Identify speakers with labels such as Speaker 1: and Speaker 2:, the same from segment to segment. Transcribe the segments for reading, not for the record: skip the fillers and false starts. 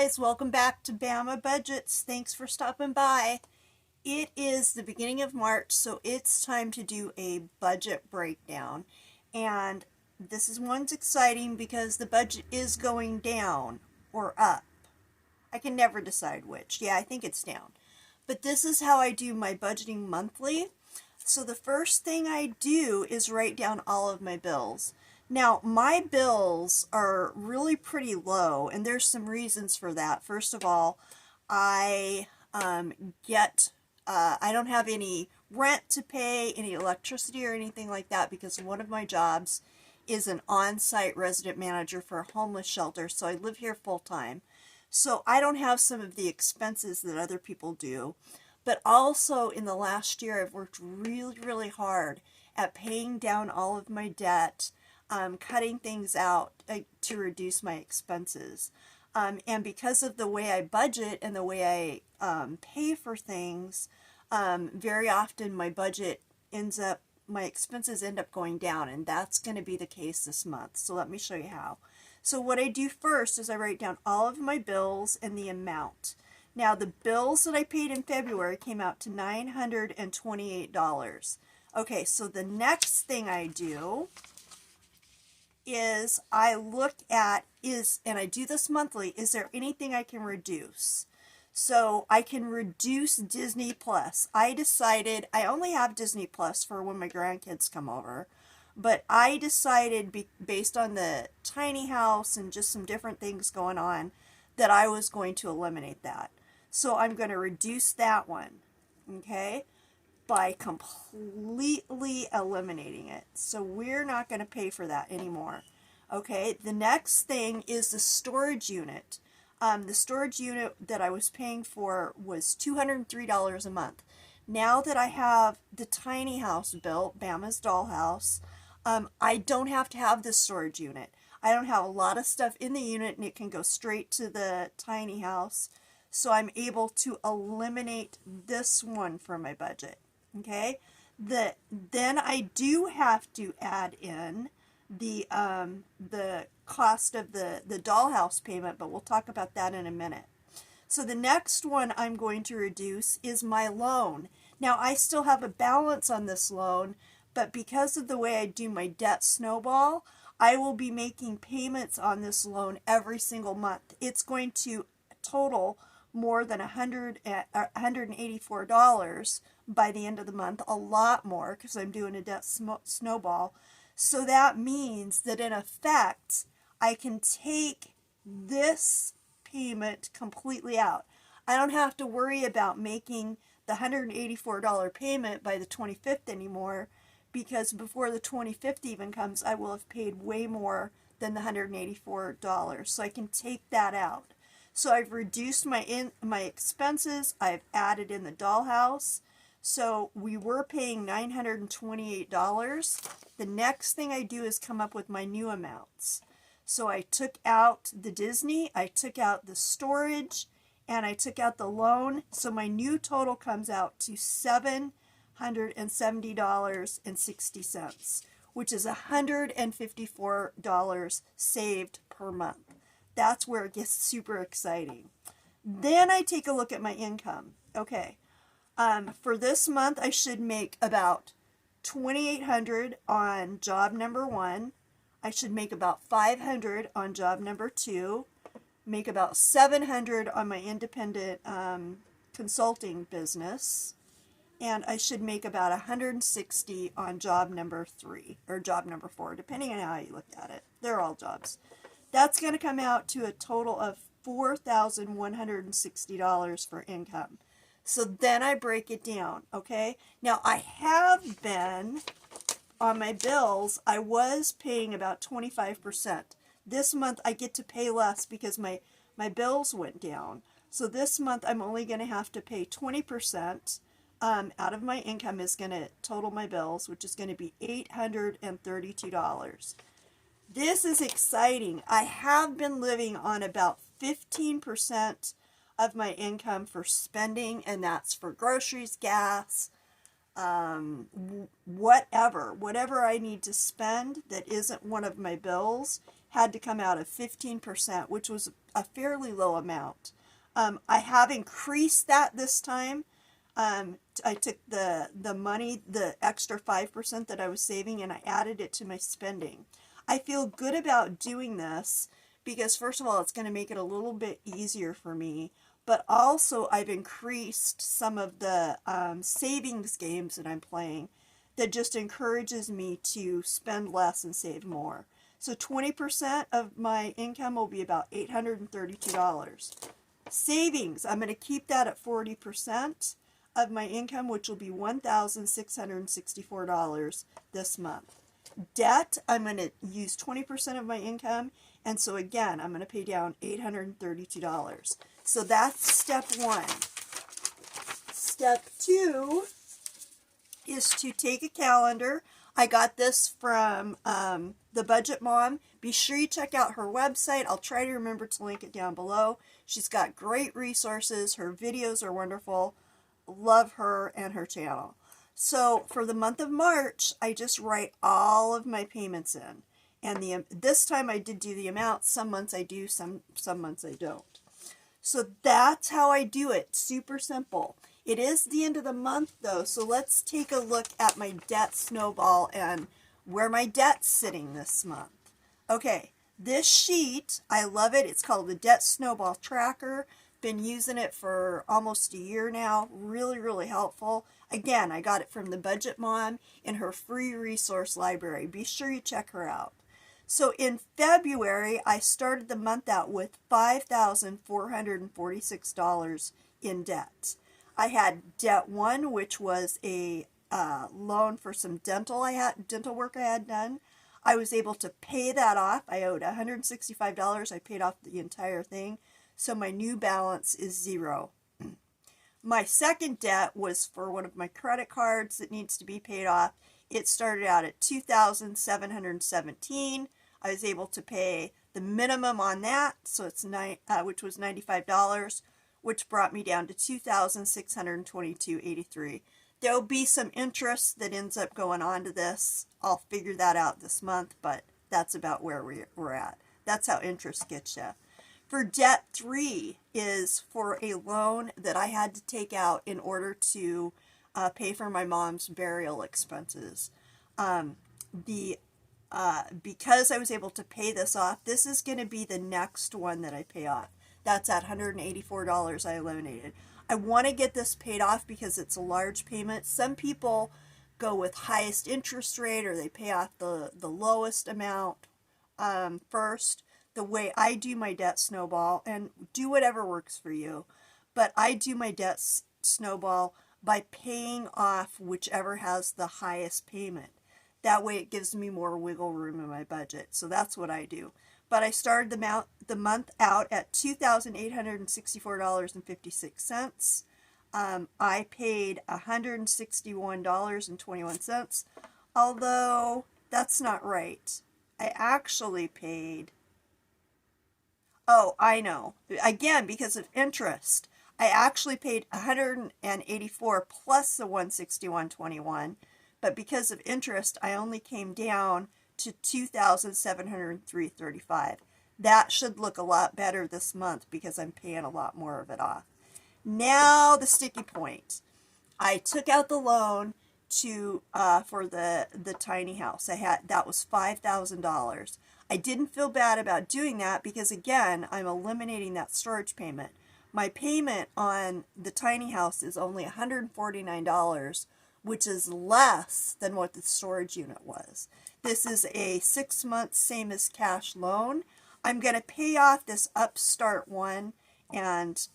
Speaker 1: guys, welcome back to Bama Budgets. Thanks for stopping by. It is the beginning of March, so it's time to do a budget breakdown. And one's exciting because the budget is going down or up. I can never decide which. Yeah, I think it's down. But this is how I do my budgeting monthly. So the first thing I do is write down all of my bills. Now, my bills are really pretty low, and there's some reasons for that. First of all, I I don't have any rent to pay, any electricity or anything like that because one of my jobs is an on-site resident manager for a homeless shelter, so I live here full time. So I don't have some of the expenses that other people do. But also in the last year, I've worked really, really hard at paying down all of my debt, cutting things out to reduce my expenses. And because of the way I budget and the way I pay for things, very often my expenses end up going down, and that's going to be the case this month. So let me show you how. So what I do first is I write down all of my bills and the amount. Now, the bills that I paid in February came out to $928. Okay, so the next thing I do is I look at and I do this monthly, is there anything I can reduce? So I can reduce Disney Plus. I decided I only have Disney Plus for when my grandkids come over, but I decided based on the tiny house and just some different things going on that I was going to eliminate that. So I'm going to reduce that one, okay, by completely eliminating it. So we're not going to pay for that anymore. Okay, the next thing is the storage unit. The storage unit that I was paying for was $203 a month. Now that I have the tiny house built, Bama's Dollhouse, I don't have to have this storage unit. I don't have a lot of stuff in the unit and it can go straight to the tiny house. So I'm able to eliminate this one from my budget. Okay, then I do have to add in the cost of the dollhouse payment, but we'll talk about that in a minute. So the next one I'm going to reduce is my loan. Now I still have a balance on this loan, but because of the way I do my debt snowball, I will be making payments on this loan every single month. It's going to total more than $184 by the end of the month, a lot more because I'm doing a debt snowball. So that means that in effect, I can take this payment completely out. I don't have to worry about making the $184 payment by the 25th anymore, because before the 25th even comes, I will have paid way more than the $184. So I can take that out. So I've reduced my expenses. I've added in the dollhouse. So we were paying $928. The next thing I do is come up with my new amounts. So I took out the Disney, I took out the storage, and I took out the loan. So my new total comes out to $770.60, which is $154 saved per month. That's where it gets super exciting. Then I take a look at my income. Okay, for this month I should make about $2,800 on job number 1. I should make about $500 on job number 2. Make about $700 on my independent consulting business. And I should make about $160 on job number 3 or job number 4, depending on how you look at it. They're all jobs. That's going to come out to a total of $4,160 for income. So then I break it down, okay? Now I have been, on my bills, I was paying about 25%. This month I get to pay less because my bills went down. So this month I'm only going to have to pay 20% out of my income is going to total my bills, which is going to be $832. This is exciting. I have been living on about 15% of my income for spending, and that's for groceries, gas, whatever I need to spend that isn't one of my bills had to come out of 15%, which was a fairly low amount. I have increased that this time. I took the money, the extra 5% that I was saving, and I added it to my spending. I feel good about doing this because, first of all, it's going to make it a little bit easier for me. But also, I've increased some of the savings games that I'm playing that just encourages me to spend less and save more. So 20% of my income will be about $832. Savings, I'm going to keep that at 40% of my income, which will be $1,664 this month. Debt, I'm going to use 20% of my income, and so again, I'm going to pay down $832. So that's step one. Step two is to take a calendar. I got this from the Budget Mom. Be sure you check out her website. I'll try to remember to link it down below. She's got great resources. Her videos are wonderful. Love her and her channel. So for the month of March, I just write all of my payments in. And this time I did do the amount. Some months I do, some months I don't. So that's how I do it. Super simple. It is the end of the month though, so let's take a look at my debt snowball and where my debt's sitting this month. Okay, this sheet, I love it. It's called the Debt Snowball Tracker. Been using it for almost a year now. Really, really helpful. Again, I got it from the Budget Mom in her free resource library. Be sure you check her out. So in February, I started the month out with $5,446 in debt. I had debt one, which was a loan for some dental work I had done. I was able to pay that off. I owed $165. I paid off the entire thing. So my new balance is $0. My second debt was for one of my credit cards that needs to be paid off. It started out at $2,717. I was able to pay the minimum on that, so it's which was $95, which brought me down to $2,622.83. There'll be some interest that ends up going on to this. I'll figure that out this month, but that's about where we're at. That's how interest gets you. For debt three is for a loan that I had to take out in order to pay for my mom's burial expenses. Because I was able to pay this off, this is going to be the next one that I pay off. That's at $184 I eliminated. I want to get this paid off because it's a large payment. Some people go with highest interest rate or they pay off the lowest amount first. The way I do my debt snowball, and do whatever works for you, but I do my debt snowball by paying off whichever has the highest payment. That way it gives me more wiggle room in my budget. So that's what I do. But I started the month out at $2,864.56. I paid $161.21, although that's not right. I actually paid, oh, I know, again, because of interest, I actually paid $184 plus the $161.21, but because of interest, I only came down to $2,703.35. That should look a lot better this month because I'm paying a lot more of it off. Now the sticky point. I took out the loan for the tiny house. That was $5,000. I didn't feel bad about doing that because again, I'm eliminating that storage payment. My payment on the tiny house is only $149, which is less than what the storage unit was. This is a 6-month same as cash loan. I'm going to pay off this Upstart one and,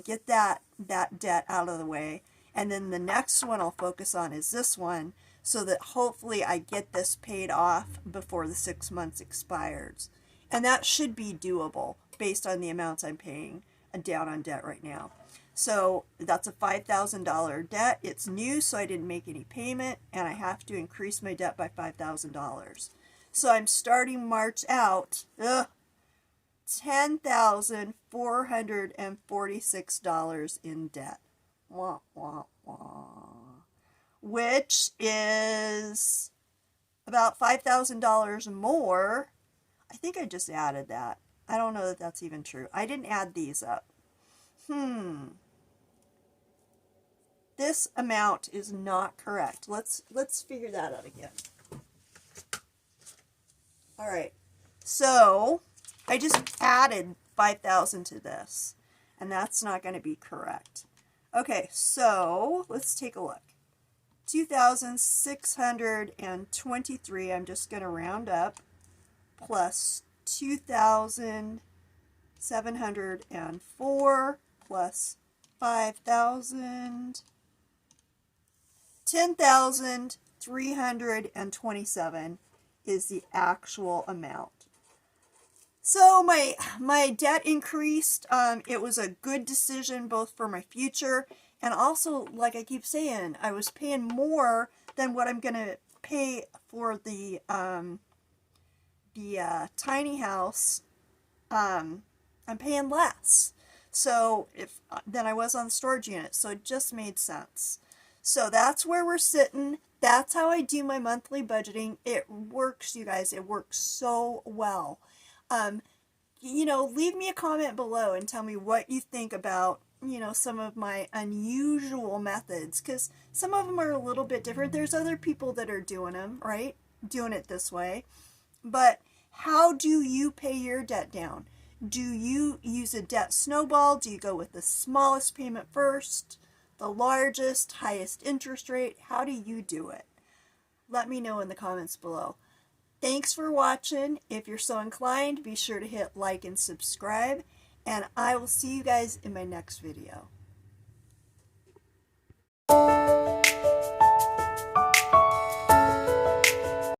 Speaker 1: get that debt out of the way. And then the next one I'll focus on is this one so that hopefully I get this paid off before the 6 months expires. And that should be doable based on the amounts I'm paying down on debt right now. So that's a $5,000 debt. It's new, so I didn't make any payment, and I have to increase my debt by $5,000. So I'm starting March out $10,446 in debt. Wah, wah, wah. which is about $5,000 more. I think I just added that. I don't know that that's even true. I didn't add these up. This amount is not correct. Let's figure that out again. All right. So I just added 5,000 to this, and that's not going to be correct. Okay, so let's take a look. 2,623, I'm just going to round up, plus 2,704 plus 5,000, 10,327 is the actual amount. So my debt increased. It was a good decision both for my future and also, like I keep saying, I was paying more than what I'm gonna pay for the tiny house. I'm paying less. So than I was on the storage unit. So it just made sense. So that's where we're sitting. That's how I do my monthly budgeting. It works, you guys. It works so well. You know, leave me a comment below and tell me what you think about, you know, some of my unusual methods, because some of them are a little bit different. There's other people that are doing them, right? Doing it this way. But how do you pay your debt down? Do you use a debt snowball? Do you go with the smallest payment first? The largest, highest interest rate? How do you do it? Let me know in the comments below. Thanks for watching. If you're so inclined, be sure to hit like and subscribe, and I will see you guys in my next video.